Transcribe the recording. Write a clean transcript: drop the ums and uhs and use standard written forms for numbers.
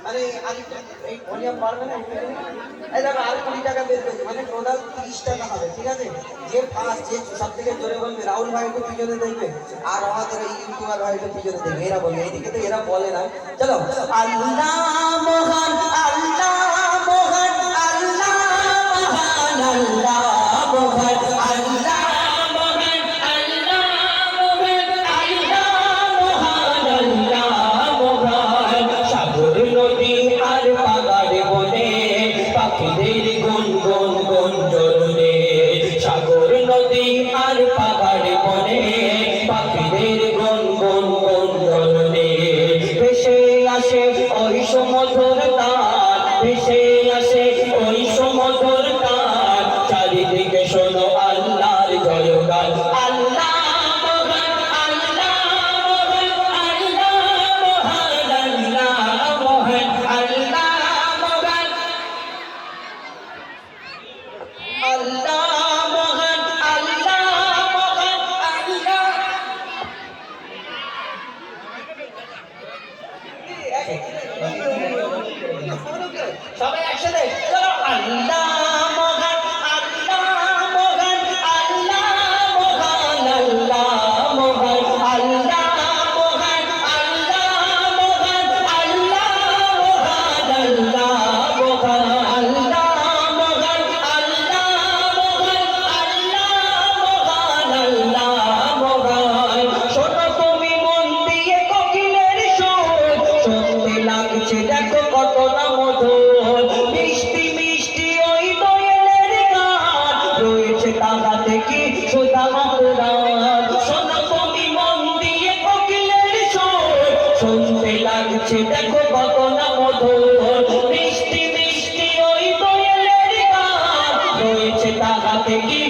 আরে এই ভলিউম বাড়বে না? এই দেখো আর 20 টাকা বের করেছি, মানে টোটাল 30 টাকা হবে, ঠিক আছে? যে ফার্স্ট যে সব থেকে জোরে বলবে রাহুল ভাই একটু পিছনে দেখবে, আর আমাদের এই ইউটিউবার ভাই একটু পিছনে দেখবে, এরা বলবে, এইদিকে তো এরা বলে না। চলো, আল্লাহ মহান, আল্লাহ মহান, আল্লাহ মহান, আল্লাহ মহান, আল্লাহ মহান, আল্লাহ মহান, আল্লাহ মহান, আল্লাহ মহান। সাগর নদী আর পাহাড় বনে পাখিদের গুনগুন গুঞ্জনে, সাগর নদী আর পাহাড় বনে পাখিদের গুনগুন গুঞ্জনে। ভেসে আসে ওই সমুদ্র তার, ভেসে আসে ওই সমুদ্র তার, চারিদিকে শোনো আল্লাহর জয়গান। আল্লাহ মহান, আল্লাহ মহান, আল্লাহ মহান, আল্লাহ মহান, আল্লাহ মহান, আল্লাহ মহান, আল্লাহ মহান, আল্লাহ। সবাই একসাথে চলো, আল্লাহ মহান, আল্লাহ মহান, আল্লাহ মহান, আল্লাহ মহান, আল্লাহ মহান, আল্লাহ মহান, আল্লাহ মহান, আল্লাহ মহান, আল্লাহ মহান, আল্লাহ মহান, আল্লাহ মহান। শোনো তুমি মন দিয়ে কোকিলের সুর, শুনতে লাগছে দেখো কত না মধুর, মিষ্টি মিষ্টি ওই দোয়েলের গান, রয়েছে তাহাতে কি সুধা মাতরান। শোনো তুমি মন দিয়ে কোকিলের সুর, শুনতে লাগছে দেখো কত না মধুর, মিষ্টি মিষ্টি ওই দোয়েলের গান, রয়েছে তাহাতে কি